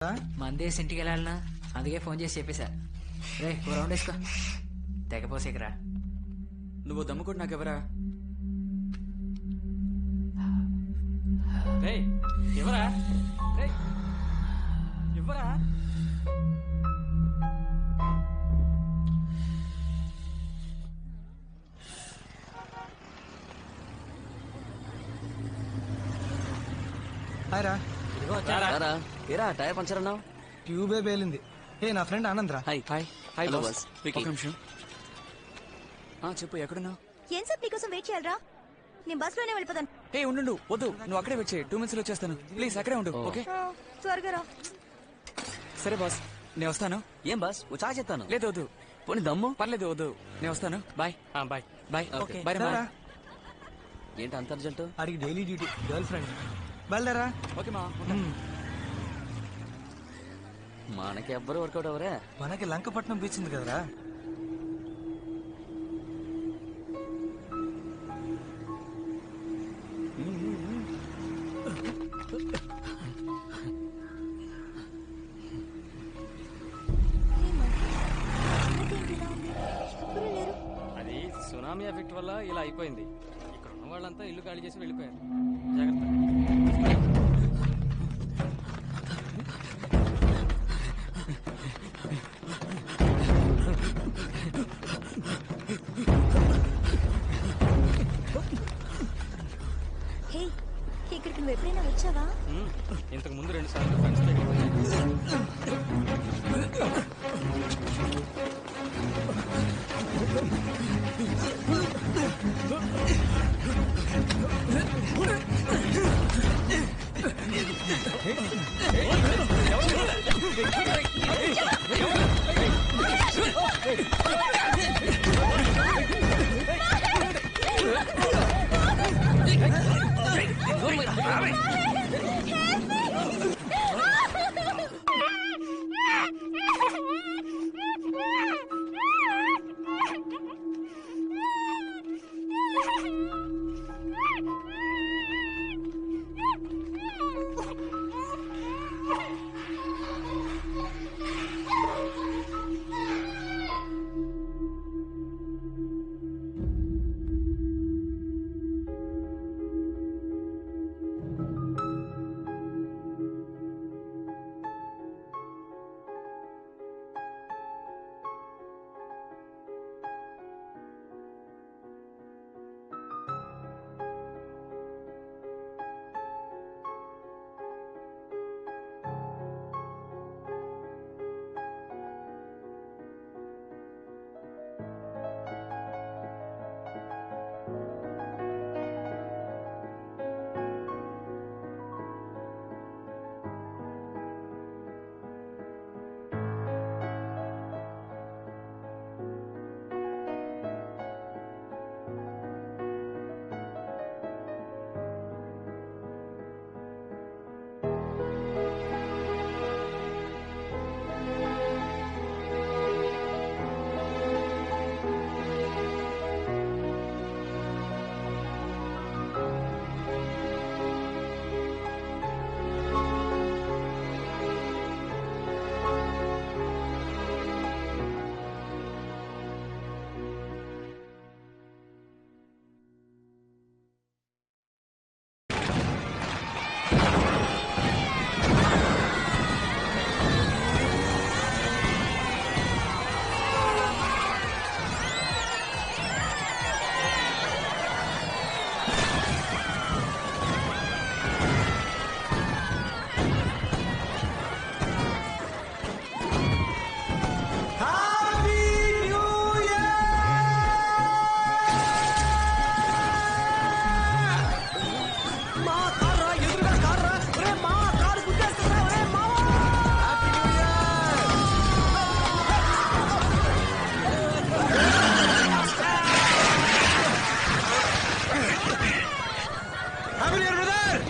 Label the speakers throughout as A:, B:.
A: మందేసి ఇంటికి వెళ్ళాలనా, అందుకే ఫోన్ చేసి చెప్పేశా. రే ఓ రౌండ్ వేసుకో, తెగపోసేకరా.
B: నువ్వు దమ్ముకోటి నాకెవరా? రే ఎవరా? రే ఎవరా?
C: హాయ్ రా.
D: ఏరా టైర్ పంచర్ అన్నావు?
C: ట్యూబే పేలింది. ఏ నా ఫ్రెండ్ ఆనంద్ రా.
B: Hi hi hi
D: Hello,
B: boss.
D: boss. Vicky.
B: ఒక నిమిషం. చెప్పు ఎక్కడున్నావు?
E: ఏం సార్ నీకోసం వెయిట్ చేయాలరా? నేను బస్ లోనే వెళ్ళిపోతాను.
B: ఏ ఉండు, వద్దు, నువ్వు అక్కడే వెయిట్ చేయి. 2 minutes లో వచ్చేస్తాను. ప్లీజ్ అక్కడే ఉండు. ఓకే
E: త్వరగా రా.
B: సరే బాస్, నేను వస్తాను.
D: ఏం బాస్ ఓ చా చెప్తాను.
B: లేదు వద్దు,
D: పోనీ దమ్ము.
B: పర్లేదు వద్దు, నేను వస్తాను. Bye bye bye.
D: Okay.
B: Bye
C: రా.
D: ఏంటి అంత అర్జెంట్?
C: అడిగి డైలీ డ్యూటీ గర్ల్ ఫ్రెండ్. బయలుదేరా.
B: ఓకే మా
D: మనకి ఎవ్వరు వర్కౌట్ అవరే.
C: మనకి లంకపట్నం బీచ్ ఉంది కదరా.
F: అది సునామీ ఎఫెక్ట్ వల్ల ఇలా అయిపోయింది. ఇక్కడ ఉన్న వాళ్ళంతా ఇల్లు ఖాళీ చేసి వెళ్ళిపోయారు. జాగ్రత్త.
E: హే, ఇక్కడికి నువ్వు ఎప్పుడైనా వచ్చావా?
F: ఇంతకు ముందు 2 సార్లు ఫ్రెండ్స్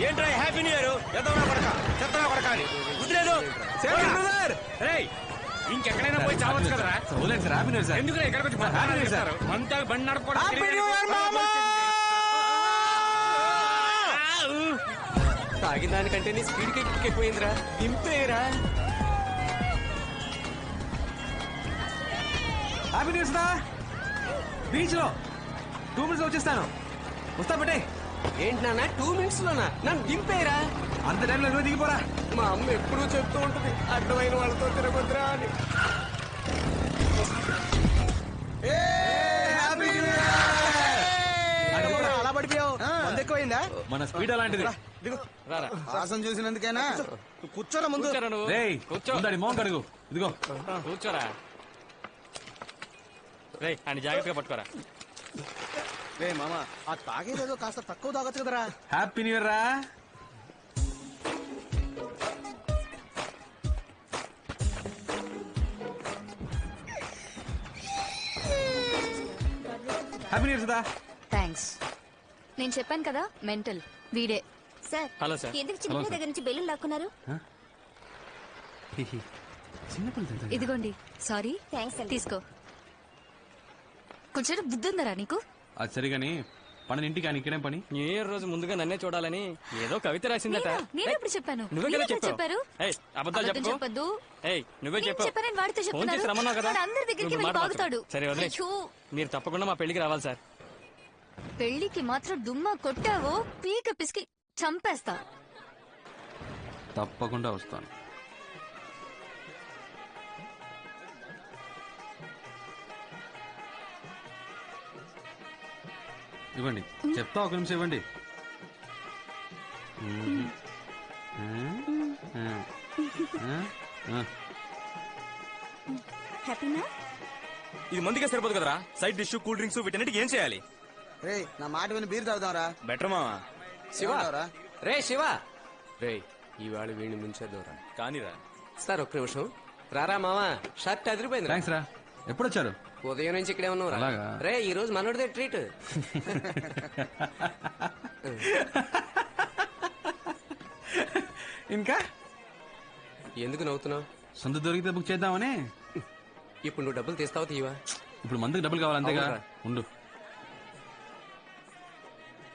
G: ఏంట్రా హ్యాపీ న్యూ ఇయర్? ఎదవనా కొడక, చెత్తనా కొడక అని వదిలేదు. ఇంకెక్కడైనా పోయి చావచ్చు కదరా. ఎందుకు ఎక్కడికి వచ్చి అంతా బండి నడపడం.
F: తాగిన దానికంటే నీ స్పీడ్ కిక్ ఎక్కువైందిరా. దింపేరా.
G: హ్యాపీ న్యూస్ రా. బీచ్ లో 2 minutes వచ్చేస్తాను. వస్తా బట్టే.
F: ఏంటి నాన్న 2 minutes లోనా? నన్ను దింపేరా.
G: అంత టైంలో నువ్వు దిగిపోరా.
F: మా అమ్మ ఎప్పుడూ చెప్తూ ఉంటుంది అడ్డమైన వాళ్ళతో తిరగొద్దురా అని.
C: అలా పడిపోయావు. మందు ఎక్కువైందా?
G: మన స్పీడ్ అలాంటిది.
F: రారా.
C: వాసన చూసినందుకేనా? కూర్చోరా ముందు.
F: కూర్చోరా నువ్వు.
G: రేయ్
F: కూర్చో.
G: ముందడి మోహన్ కడుగు. ఇదిగో
F: కూర్చోరా. రేయ్ అని జాగ్రత్తగా పట్టుకోరా.
C: రే మామ, ఆ తాగేదేదో కాస్త తక్కువ తాగొచ్చు కదరా.
G: హ్యాపీ న్యూ ఇయర్ రా. Happy new year Sudha.
E: Thanks. నేను చెప్పాను కదా మెంటల్ వీడే. Sir
F: hello sir.
E: ఎందుకు చిన్న దగ్గర నుంచి బెలూన్ లాక్కున్నారు?
G: చిన్నపిల్లలు
E: ఇదిగోండి. సారీ. థ్యాంక్స్. తీసుకో. కొంచెం బుద్ధి ఉందరా నీకు?
G: అది సరిగాని పని ఇంటికి ఆయన ఇక్కడేం పని?
F: న్యూ ఇయర్ రోజు ముందుగా నన్నే చూడాలని ఏదో కవిత రాసిందట.
E: నేను ఎప్పుడు చెప్పాను?
F: నువ్వే కదా
E: మీరెప్పుడు
F: చెప్పావు.
E: చెప్పారు?
F: ఏయ్, అబద్ధాలు
E: అబద్ధం
F: చెప్పకు.
E: చెప్పొద్దు.
F: ఏయ్, నువ్వే
E: నేను
F: చెప్పావు.
E: చెప్పానని వాడితో
F: ఫోన్
E: చెప్తున్నారు.
F: చేసి రమ్మన్నావు కదా.
E: వాడు అందరి దగ్గరికి
F: నువ్వు
E: వెళ్ళి
F: మాట
E: బాగుతాడు.
F: మార్చు. సరే వదిలే.
E: అయ్యో,
F: మీరు తప్పకుండా మా పెళ్లికి రావాలి సార్.
E: పెళ్లికి మాత్రం దుమ్మా కొట్టావో పీక పిసికి చంపేస్తా.
G: తప్పకుండా వస్తాను. ఇవ్వండి చెప్తా, ఒక నిమిషం ఇవ్వండి.
E: హ్యాపీనా?
B: ఇది మందిగా సరిపోదు కదరా. సైడ్ డిష్, కూల్ డ్రింక్స్ వీటన్నిటికి ఏం చేయాలి?
C: రే నా మాట విని బీర్ తాగుదాంరా.
B: బెటర్ మావా.
F: శివ. రే శివ. రే ఇవాళ వీడిని ముంచేద్దాంరా.
B: కానీరా.
F: సార్ ఒక్క నిమిషం. రారా మావా, షర్ట్ అదిరిపోయింది.
G: థ్యాంక్స్ రా. ఎప్పుడొచ్చారు?
F: ఉదయం నుంచి ఇక్కడే ఉన్నావు.
G: అలాగా?
F: రే ఈ రోజు మనోడిదే ట్రీట్.
G: ఇంకా
F: ఎందుకు నవ్వుతున్నావు?
G: సొంత దొరికితే బుక్ చేద్దామని.
F: ఇప్పుడు నువ్వు డబ్బులు తీస్తావు తీవా?
G: ఇప్పుడు మందుకు డబ్బులు కావాలి అంతేగా.
F: అవునురా.
G: ఉండు.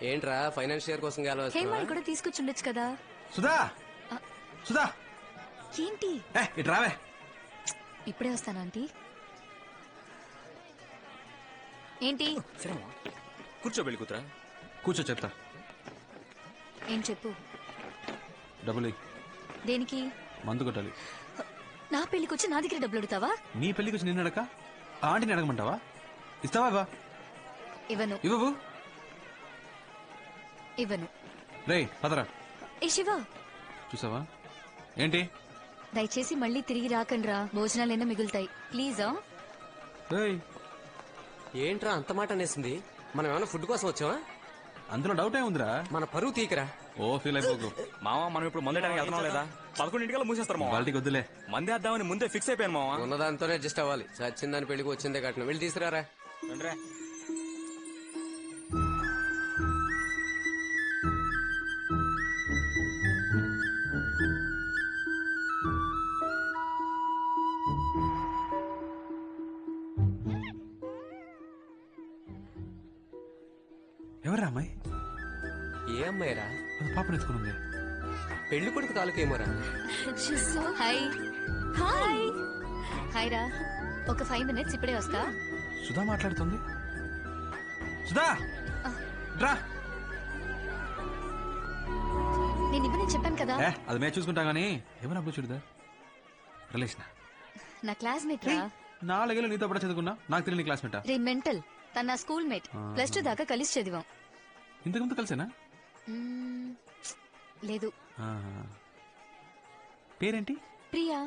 F: ఏంట్రా ఫైనాన్షియర్ కోసం
E: హేమాని కూడా తీసుకొచ్చుండొచ్చు కదా.
G: సుధా, సుధా,
E: ఏంటి
G: ఇటు రావే.
E: ఇప్పుడే వస్తాను ఆంటీ. ఏంటి?
B: కూర్చో పెళ్లి కూతురా.
G: కూర్చో చెప్తా.
E: ఏం చెప్పు.
G: డబ్బులు ఇయ్యి.
E: దేనికి?
G: మందు కొట్టాలి.
E: నా పెళ్లికి వచ్చి నా దగ్గర డబ్బులు అడుగుతావా?
G: నీ పెళ్లికి వచ్చి నిన్ను అడక ఆంటీని అడగమంటావా? ఇస్తావా? ఇవ్వా?
E: ఇవ్వను.
G: ఇవ్వవు.
E: ఇవ్వను.
G: రే పదరా.
E: ఏ శివ,
G: చూసావా ఏంటి?
E: దయచేసి మళ్ళీ తిరిగి రాకండ్రా. భోజనాలైనా మిగులుతాయి ప్లీజా.
G: రేయ్,
F: ఏంట్రా అంత మాట అనేసింది? మనం ఏమైనా ఫుడ్ కోసం వచ్చావా?
G: అందులో డౌట్ ఏముందిరా?
F: మన పరువు తీకరా.
G: ఓ ఫీల్ అయిపోకు.
B: మావా మనం ఇప్పుడు మందేయడానికి వెళ్తున్నాం లేదా? 11 మూసేస్తారు మావా.
G: వాళ్ళకి వద్దులే.
B: మందేద్దామని ముందే ఫిక్స్ అయిపోయాను మావా.
F: ఉన్నదాంతోనే అడ్జస్ట్ అవ్వాలి. చచ్చిందని పెళ్లికి వచ్చిందే కట్నం. వెళ్ళి తీసుకురారా.
B: రండిరా.
G: ఎవరా అమ్మాయి?
F: ఏ అమ్మాయిరా?
G: అది పాపను ఎత్తుకుని
F: పెళ్లి కొడుకు తాలూకేమోరా.
E: హాయ్. హాయ్. హాయ్ రా. ఒక 5 minutes ఇప్పుడే వస్తా.
G: సుధా మాట్లాడుతుంది. సుధా రా.
E: నేను ఇవ్వని చెప్పాను కదా.
G: అది మేము చూసుకుంటాం గానీ ఏమన్నా అప్పుడు చూడదా రిలేషన్?
E: నా క్లాస్మేట్ రా.
G: 4 ఏళ్ళు నీతో పాటు చదువుకున్నా. నాకు తెలియని క్లాస్మేటా?
E: రే మెంటల్. తన నా స్కూల్ మేట్. +2 దాకా కలిసి చదివాం.
G: ఇంతకు ముందు కలిసేనా?
E: లేదు.
G: పేరేంటి?
E: ప్రియా.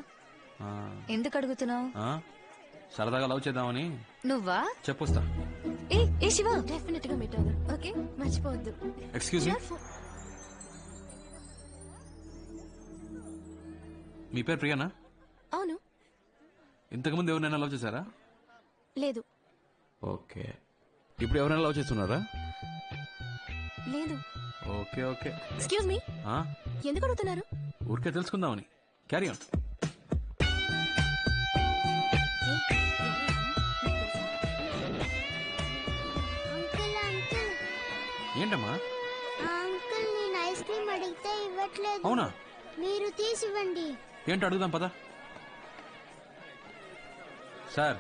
G: ఆ,
E: ఎందుకు అడుగుతున్నావు?
G: ఆ, సరదాగా లవ్ చేద్దామని.
E: నువ్వా?
G: చెప్పొస్తా.
E: ఏ శివ, డెఫినెట్ గా మీట్ అవుదాం. ఓకే, మర్చిపోవద్దు.
G: ఎక్స్క్యూజ్ మీ, మీ పేరు ప్రియానా?
E: అవును.
G: ఇంతకు ముందు ఎవరినైనా లవ్ చేశారా?
E: లేదు.
G: ఓకే. ఇప్పుడు ఎవరైనా లవ్ చేస్తున్నారా?
E: లేదు.
G: Okay okay.
E: ఎక్స్క్యూజ్ మీ, ఎందుకు అడుగుతున్నారు?
G: ఊరికే తెలుసుకుందామని. Carry on.
H: అంకుల్ అంకుల్
G: ఏంటమ్మా?
H: అంకుల్ నేను ఐస్ క్రీమ్ అడిగితే ఇవ్వట్లేదు.
G: అవునా?
H: మీరు తీసివ్వండి.
G: ఏంటి అడుగుదాం పద. సార్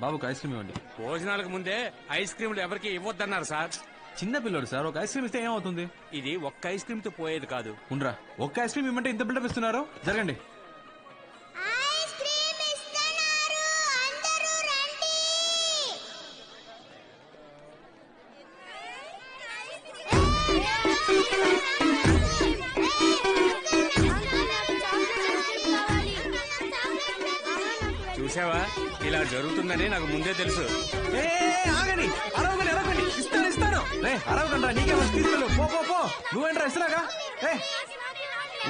G: బాబుకి ఐస్ క్రీమ్ ఇవ్వండి.
I: భోజనాలకు ముందే ఐస్ క్రీములు ఎవరికి ఇవ్వద్దన్నారు సార్.
G: చిన్న పిల్లోడు సార్, ఒక ఐస్ క్రీమ్ ఇస్తే ఏమవుతుంది?
I: ఇది ఒక్క ఐస్ క్రీమ్ తో పోయేది కాదు.
G: ఉండరా, ఒక్క ఐస్ క్రీమ్ ఇవ్వమంటే ఇంత బిల్డప్ ఇస్తున్నారు. జరగండి.
H: ఐస్ క్రీమ్ ఇస్తున్నారు, అందరూ రండి.
I: చూసావా, ఇలా జరుగుతుందని నాకు ముందే తెలుసు.
G: ఏ, ఆగండి, అరవకండి అరవకండి, ఇస్తాను ఇస్తాను. రే అరవకండి, నీకే వచ్చి తీసుకెళ్ళు. పో పో పో, నువ్వేంట్రా ఇస్తున్నాగా? ఏ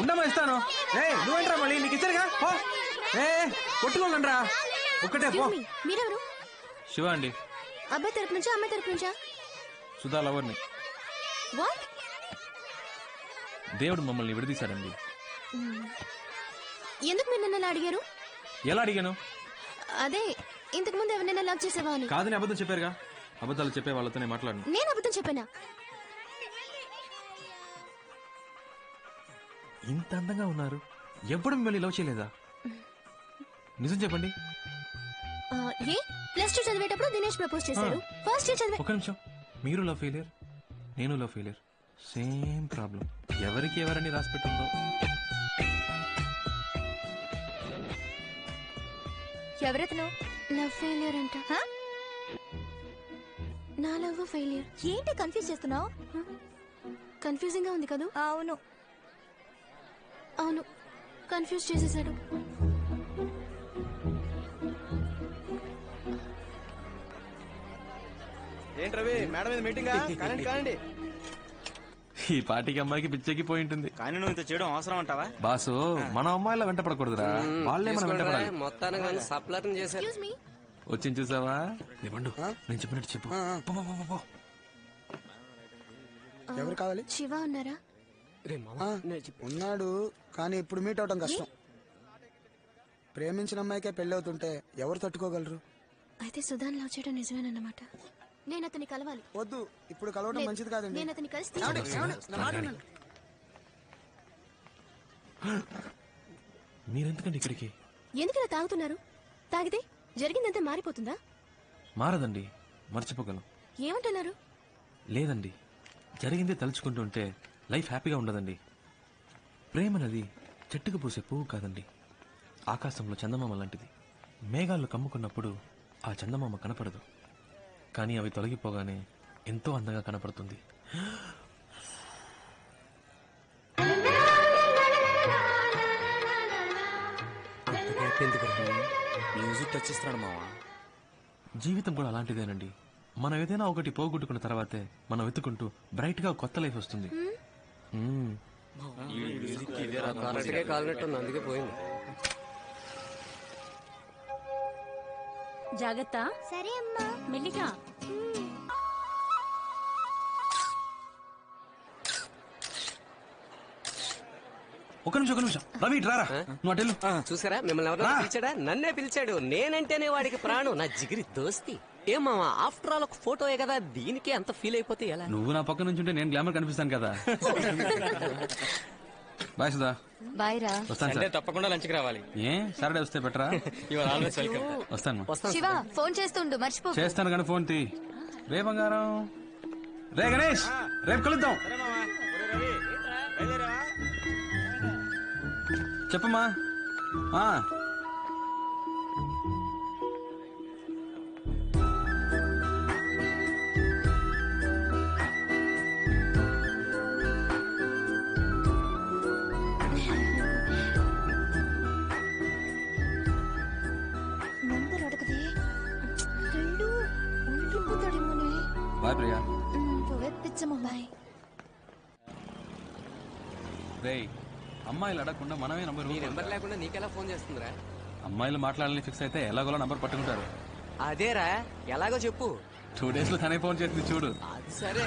G: ఉండమా, ఇస్తాను. ఏ నువ్వేంట్రా మళ్ళీ, నీకు ఇచ్చారుగా. పో. ఏ కొట్టుకోకండి రా, ఒక్కటే పో.
E: మీరెవరు?
G: శివ అండి.
E: అబ్బాయి తరపు నుంచా అమ్మాయి తరపు నుంచా?
G: సుధా లవర్ని.
E: వాట్?
G: దేవుడు మమ్మల్ని విడదీశాడండి.
E: ఎందుకు మీరు నన్ను అలా అడిగారు?
G: ఎలా అడిగాను?
E: అదే ఇంతకు ముందు ఎవరినైనా లవ్ చేసావా అని.
G: కాదని అబద్ధం చెప్పారుగా. అబద్ధాలు చెప్పే వాళ్ళతోనే మాట్లాడను.
E: నేను అబద్ధం చెప్పానా?
G: ఇంత అందంగా ఉన్నారు, ఎప్పుడు మిమ్మల్ని లవ్ చేయలేదా? నిజం చెప్పండి.
E: ఏ +2 చదివేటప్పుడు దినేష్ ప్రపోజ్ చేశాడు. ఫస్ట్ ఇయర్ చదివే.
G: ఒక నిమిషం, మీరు లవ్ ఫెయిలియర్, నేను లవ్ ఫెయిలియర్, సేమ్ ప్రాబ్లం. ఎవరికి ఎవరని రాసి పెట్టుందో.
E: ఎవరెతను? లవ్ ఫెయిలియర్ అంట. నా లవ్ ఫెయిలియర్. ఏంటి కన్ఫ్యూజ్ చేస్తున్నావు? కన్ఫ్యూజింగ్ గా ఉంది కదా? అవును అవును, కన్ఫ్యూజ్ చేసేసాడు.
C: ఏంటి రవి, మేడం మీద మీటింగ్ కానండి కానండి.
G: ఈ పాటికి అమ్మాయికి పిచ్చెక్కి పోయి ఉంటుంది.
C: కానీ నువ్వు ఇంత చేయడం అవసరం అంటావా?
G: బాసు, మన అమ్మాయిలా వెంట పడకూడదురా, వాళ్ళే మనం వెంట పడాలి.
F: మొత్తానికి సప్లర్ చేశారు.
E: Excuse me.
G: వచ్చింది చూసావా? నిబండు, నేను చెప్పినట్టు చెప్పు. పో, పో, పో, పో.
J: ఎవరు కావాలి?
E: శివ ఉన్నారా?
J: ఉన్నాడు, కానీ ఇప్పుడు మీట్ అవడం కష్టం. ప్రేమించిన అమ్మాయికే పెళ్లి అవుతుంటే ఎవరు తట్టుకోగలరు?
E: అయితే సుధాన్ లవ్ చేయడం నిజమేనన్నమాట. నేను అతన్ని కలవాలి.
J: వద్దు, ఇప్పుడు కలవడం మంచిది కాదండి.
E: నేను అతన్ని కలిసి
G: మీరెందుకండి ఇక్కడికి?
E: ఎందుకలా తాగుతున్నారు? తాగితే జరిగిందంతా మారిపోతుందా?
G: మారదండి, మర్చిపోగలం.
E: ఏమంటున్నారు?
G: లేదండి, జరిగిందే తలుచుకుంటుంటే లైఫ్ హ్యాపీగా ఉండదండి. ప్రేమనది చెట్టుకు పూసే పువ్వు కాదండి, ఆకాశంలో చందమామ లాంటిది. మేఘాలు కమ్ముకున్నప్పుడు ఆ చందమామ కనపడదు, కానీ అవి తొలగిపోగానే ఎంతో అందంగా కనపడుతుంది.
D: మ్యూజిక్ టచ్ ఇస్తున్నాడు మావా.
G: జీవితం కూడా అలాంటిదేనండి. మనం ఏదైనా ఒకటి పోగొట్టుకున్న తర్వాతే మనం వెతుకుంటూ బ్రైట్ గా కొత్త లైఫ్ వస్తుంది.
F: అందుకే పోయింది.
E: జాగ్రత్త.
H: సరే అమ్మా.
E: మెల్లిగా.
G: ఒక నిమిషం రవి, రారా, నువ్వు అటెళ్ళు.
F: చూసారా, మిమ్మల్ని ఎవరైనా పిలిచాడా? నన్నే పిలిచాడు. నేనంటేనే వాడికి ప్రాణం, నా జిగిరి దోస్తి. ఏం మావా, ఆఫ్టర్ ఆల్ ఒక ఫోటోయే కదా, దీనికి అంత ఫీల్ అయిపోతే ఎలా?
G: నువ్వు నా పక్క నుంచి ఉంటే నేను గ్లామర్ కనిపిస్తాను కదా. బాయ్ సుధా.
E: బాయ్ రా.
G: వస్తాను సార్.
F: తప్పకుండా లంచ్కి రావాలి.
G: ఏ సాటర్డే వస్తే బెటరా? వస్తాను.
E: శివ ఫోన్ చేస్తుండు, మర్చిపో.
G: చేస్తాను కానీ ఫోన్ తీ. రే బంగారం, రే గణేష్, రేపు కలుద్దాం. చెప్పమ్మా.
E: నంబర్ అడగదే, రెండు ఉండిపోతాడేమోనే.
G: బాయ్ ప్రియా.
E: పిచ్చమ్మ బాయ్.
G: రే, అమ్మాయిలు అడగకుండా మనమే నంబర్.
F: నెంబర్ లేకుండా నీకెలా ఫోన్ చేస్తుందిరా?
G: అమ్మాయిలు మాట్లాడాలని ఫిక్స్ అయితే ఎలాగోలా నంబర్ పట్టుకుంటారు.
F: అదేరా, ఎలాగో చెప్పు.
G: 2 days లో తనే ఫోన్ చేస్తుంది చూడు.
F: అది సరే.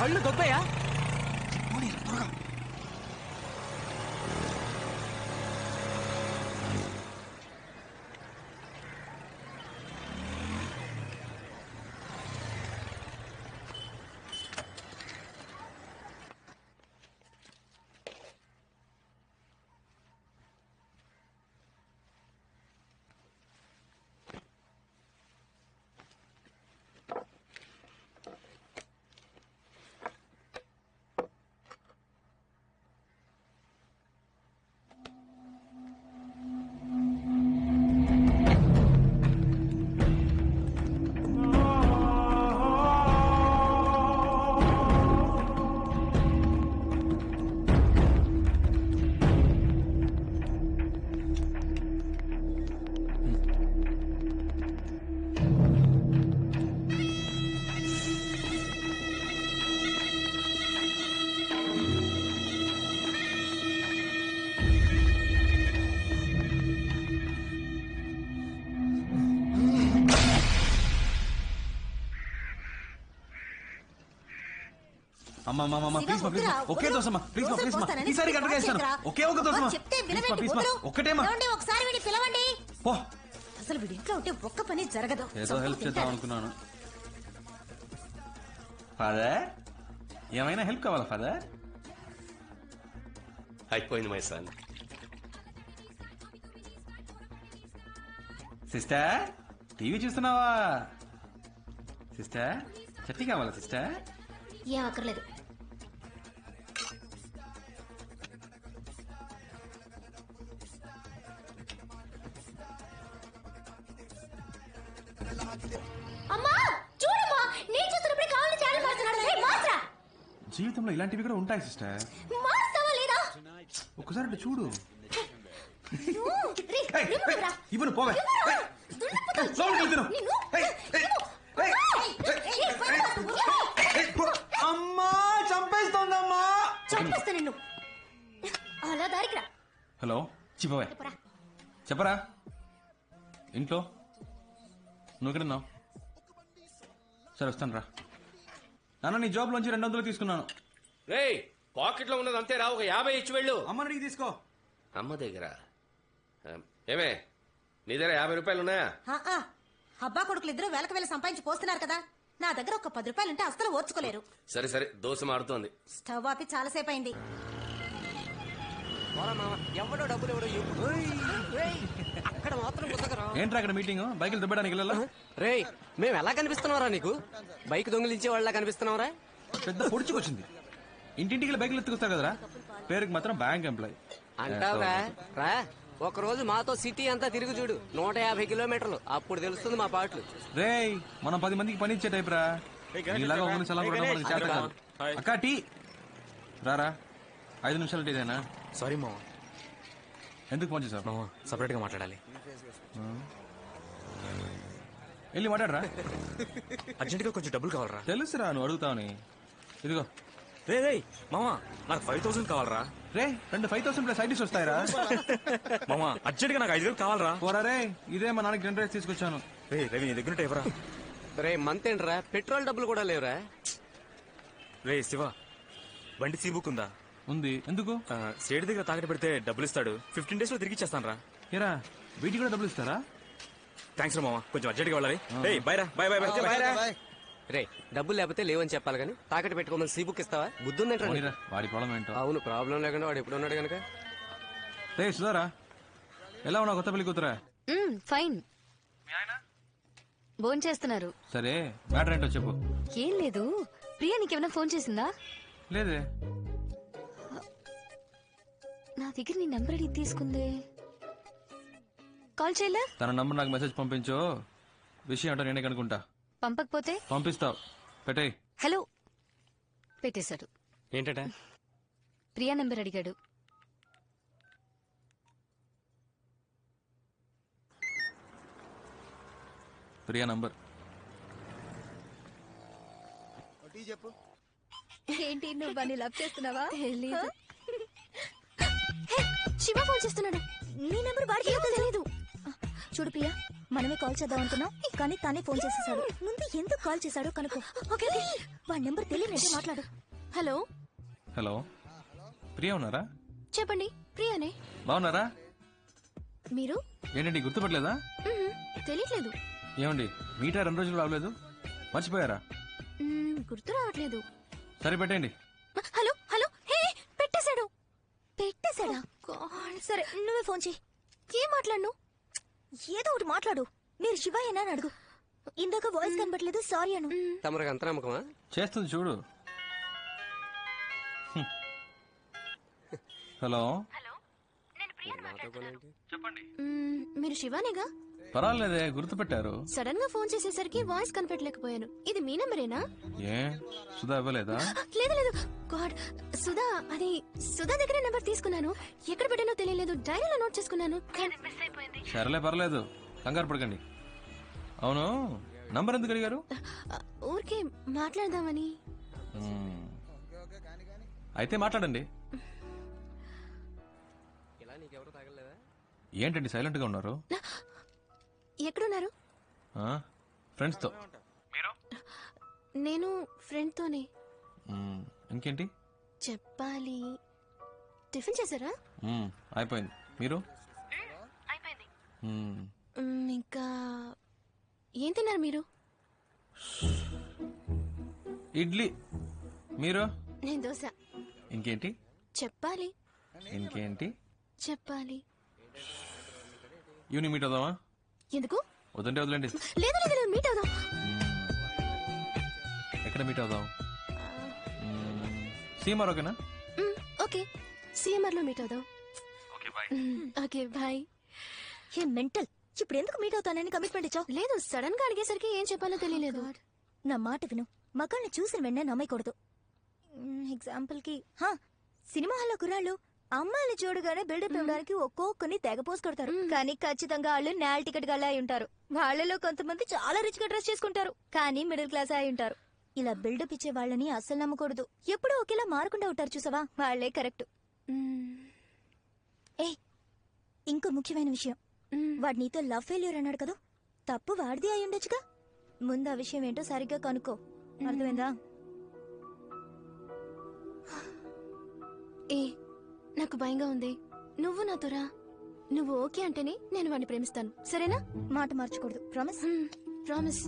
F: కళ్ళు గొప్పయా?
G: అమ్మా ప్లీజ్ మా ప్లీజ్ ఒకే దోసమ్మా ప్లీజ్ మా ప్లీజ్ మా ఈసారి కరెక్ట్గా ఇస్తాను ఒకే ఒక దోసమ్మా ప్లీజ్ మా ఒక్కటేమా
H: ఒకసారి వీడిని పిలవండి.
G: పో
H: అసలు వీడి ఇంట్లో ఉంటే ఒక్క పని జరగదు.
G: ఏదో హెల్ప్ చేద్దాం అనుకున్నాను. ఫాదర్ ఏమైనా హెల్ప్ కావాలా ఫాదర్?
F: అయిపోయింది మై సన్.
G: సిస్టర్ టీవీ చూస్తున్నావా? సిస్టర్ చట్నీ కావాలా సిస్టర్?
H: ఏం అక్కర్లేదు. అమ్మా చూడమ్మా, నేను చూస్తున్నప్పుడు కావాలని ఛానల్ మారుతున్నాడు. హే మాస్రా,
G: జీవితంలో ఇలాంటివి కూడా ఉంటాయి సిస్టర్.
H: మారుస్తావా లేదా?
G: ఒక్కసారి అటు చూడు.
H: రే, నిమ్మరా.
G: ఇవ్వను పోవే. అమ్మా చంపేస్తోందమ్మా.
H: చంపేస్తా నిన్ను. అలా దారికి రా.
G: హలో చెప్పవే. చెప్పరా ఇంట్లో నువ్వు ఎక్కడున్నావు? సరే వస్తాను రా. నాన్న నీ జాబ్ లోంచి 200 తీసుకున్నాను.
F: రే పాకెట్ లో ఉన్నది అంతే రా, ఒక 50 ఇచ్చి వెళ్ళు.
G: అమ్మ అడిగి తీసుకో.
F: అమ్మ దగ్గర ఏమే నీ దగ్గర 50 రూపాయలు ఉన్నాయా?
K: అబ్బా కొడుకులు ఇద్దరు వేలకు వేలు సంపాదించి పోస్తున్నారు కదా, నా దగ్గర ఒక 10 రూపాయలు ఉంటే అస్సలు ఓర్చుకోలేరు.
F: సరే సరే దోశ మారుతోంది.
K: స్టవ్ ఆపి చాలాసేపు అయింది.
F: ఎవడో డబ్బులు ఎవడో అక్కడ మాత్రం
G: ఏంట్రా అక్కడ మీటింగ్? బైకులు దుబ్బడానికి వెళ్ళాలా?
F: రే మేము ఎలా కనిపిస్తున్నావురా నీకు? బైక్ దొంగిలించే వాళ్ళ కనిపిస్తున్నావురా?
G: పెద్ద పొడుచుకొచ్చింది. ఇంటింటికి బైకులు ఎత్తుకొస్తారు కదరా, పేరుకి మాత్రం బ్యాంక్ ఎంప్లాయ్
F: అంటావురా. రా ఒక రోజు మాతో సిటీ అంతా తిరిగి చూడు, 150 కిలోమీటర్లు, అప్పుడు తెలుస్తుంది మా పాటలు.
G: రే మనం 10 మందికి పని ఇచ్చే టైప్ రా. ఇలాగా ఒక నిమిషాలు కూడా మనకి చేత కాదు. అక్క టీ రారా, 5 నిమిషాలు టీదేనా?
D: సారీ మామ.
G: ఎందుకు ఫోన్ చేసావు?
D: మామ సపరేట్ గా మాట్లాడాలి.
G: వెళ్ళి మాట్లాడరా.
D: అర్జెంట్ గా కొంచెం డబ్బులు కావాలరా.
G: తెలుసురా నువ్వు అడుగుతావని. ఇదిగో
D: రే రే మామ నాకు 5000 కావాలరా.
G: రే 5,000 ప్లస్ ఐడీస్ వస్తాయరా.
D: మామ అర్జెంట్ గా నాకు 5000 కావాలరా.
G: పోరా రే, ఇదే మా నాన్నకి 10 రైస్ తీసుకొచ్చాను.
D: రే రవి నీ దగ్గర ఎవరా?
F: రే మంత్ ఏంట్రా, పెట్రోల్ డబ్బులు కూడా లేవురా.
D: రే శివ బండి సీ బుక్ ఉందా?
G: ఉంది. ఎందుకు?
D: సేటు దగ్గర తాకట్టు పెడితే డబ్బులు ఇస్తాడు. 15 days లో తిరిగి ఇచ్చేస్తాను రా.
G: ఏరా వీటికి కూడా డబ్బులు ఇస్తారా?
D: థ్యాంక్స్ రా మామ, కొంచెం అర్జెంట్ గా వెళ్ళాలి. బై రా, బై బై బై.
F: రే డబ్బులు లేకపోతే లేవని చెప్పాలి కానీ తాకట్టు పెట్టుకోమని సీ బుక్ ఇస్తావా? బుద్ధుందంటారా?
G: పోనీరా, వాడి ప్రాబ్లం ఏంటో.
F: అవును ప్రాబ్లం లేకుండా వాడు ఎప్పుడు ఉన్నాడు కనుక.
G: రే సుధారా, ఎలా ఉన్నావు కొత్త పెళ్లి కూతురా?
E: ఫైన్. ఫోన్ చేస్తున్నారు.
G: సరే మ్యాటర్ ఏంటో చెప్పు.
E: ఏం లేదు, ప్రియా నీకేమైనా ఫోన్ చేసిందా?
G: లేదే.
E: నా దగ్గర నీ నంబర్ అడిగి తీసుకుందే. కాల్ చేయలే?
G: తన నంబర్ నాకు మెసేజ్ పంపించు, విషయం ఏంటో నేనే కనుకుంటా.
E: పంపకపోతే
G: పంపిస్తావు, పెట్టేయ్.
E: హలో పెట్టేశాడు.
D: ఏంటంటే
E: ప్రియా నెంబర్ అడిగాడు.
G: ప్రియా నంబర్
J: చెప్పు.
E: ఏంటి నువ్వు బాగా లవ్ చేస్తున్నావా? శివ ఫోన్ చేస్తున్నాడు. నీ నెంబర్ వాడికి తెలీదు.
H: చూడు ప్రియా, మనమే కాల్ చేద్దాం అనుకున్నాం కానీ తానే ఫోన్ చేసేసాడు. ముందు ఎందుకు కాల్ చేశాడో కనుక్కో. ఓకే వాడి నెంబర్ తెలియనట్టే మాట్లాడు.
E: హలో
G: హలో ప్రియా ఉన్నారా?
E: చెప్పండి, ప్రియానే.
G: బాగున్నారా?
E: మీరు?
G: ఏంటండి గుర్తుపట్టలేదా?
E: తెలియట్లేదు.
G: ఏమండి మీటా 2 రోజులు రావలేదు, మర్చిపోయారా?
E: గుర్తు రావట్లేదు.
G: సరే పెట్టండి.
E: హలో హలో హే పెట్టేశాడు.
H: పెట్టేశాడా? సరే నువ్వే ఫోన్ చేయి.
E: ఏం మాట్లాడు?
H: ఏదో ఒకటి మాట్లాడు. మీరు శివయ్యనా అని అడుగు. ఇందాక వాయిస్ కనబట్లేదు, సారీ అను.
F: తమరికి అంత నమ్మకమా?
G: చేస్తుంది చూడు. హలో
E: మీరు శివానేగా?
G: పర్వాలేదే, గుర్తుపెట్టారు.
E: సడన్ గా ఫోన్ చేసేసరికి వాయిస్ కనిపెట్టలేకపోయాను. ఇది మీ నెంబరేనా?
G: ఏ సుధా ఇవ్వలేదా?
E: లేదు లేదు, గాడ్, సుధా అది సుధా దగ్గర నెంబర్ తీసుకున్నాను. ఎక్కడ పెట్టానో తెలియలేదు, డైరీలో నోట్ చేసుకున్నాను.
G: సరేలే పర్లేదు, కంగారు పడకండి. అవును నంబర్ ఎందుకు అడిగారు?
E: ఊరికే మాట్లాడదామని.
G: అయితే మాట్లాడండి. ఏంటండి సైలెంట్ గా ఉన్నారు?
E: ఎక్కడున్నారు?
G: ఫ్రెండ్స్ తో.
E: నేను ఫ్రెండ్ తోనే.
G: ఇంకేంటి?
E: చెప్పాలి. టిఫిన్ చేశారా?
G: అయిపోయింది. మీరు?
E: ఇంకా ఏం తిన్నారు మీరు?
G: ఇడ్లీ. మీరు?
E: నేను దోశ.
G: ఇంకేంటి?
E: చెప్పాలి.
G: ఇంకేంటి?
E: చెప్పాలి.
G: ఈవినింగ్ మీట్ అవుదామా?
E: ఎందుకు?
G: వద్దంటే వదిలేండి.
E: లేదు లేదు లేదు, మీట్ అవుదాం.
G: ఎక్కడ మీట్ అవుదాం? సీఎంఆర్ ఓకేనా?
E: ఓకే, సిఎంఆర్ లో మీట్ అవుదాం. Okay bye.
H: ఏ మెంటల్, ఇప్పుడు ఎందుకు మీట్ అవుతానని కమిట్మెంట్ ఇచ్చావు?
E: లేదు, సడన్ గా అడిగేసరికి ఏం చెప్పాలో తెలియలేదు.
H: నా మాట విను, మగాళ్ళని చూసిన వెంటనే నమ్మకూడదు. ఎగ్జాంపుల్ కి సినిమా హాల్లో కుర్రాళ్ళు అమ్మాయిని చూడగానే బిల్డప్ ఇవ్వడానికి ఒక్కొక్కరిని తెగ పోసి కొడతారు. కానీ ఖచ్చితంగా వాళ్ళు నేల టికెట్ గల్లా అయి ఉంటారు. వాళ్ళలో కొంతమంది చాలా రిచ్ గా డ్రెస్ చేసుకుంటారు, కానీ మిడిల్ క్లాస్ అయి ఉంటారు. ఇలా బిల్డప్ ఇచ్చే వాళ్ళని అస్సలు నమ్మకూడదు. ఎప్పుడూ ఒకేలా మారకుండా ఉంటారు చూసావా, వాళ్లే కరెక్ట్. ఏ ఇంకో ముఖ్యమైన విషయం, వాడు నీతో లవ్ ఫెయిల్యూర్ అన్నాడు కదా, తప్పు వాడిది అయి ఉండొచ్చుగా. ముందు ఆ విషయం ఏంటో సరిగ్గా కనుక్కో, అర్థమైందా?
E: ఏ నాకు భయంగా ఉంది, నువ్వు నాతో రా. నువ్వు ఓకే అంటేనే నేను వాడిని ప్రేమిస్తాను, సరేనా?
H: మాట మార్చకూడదు, ప్రామిస్?
E: ప్రామిస్.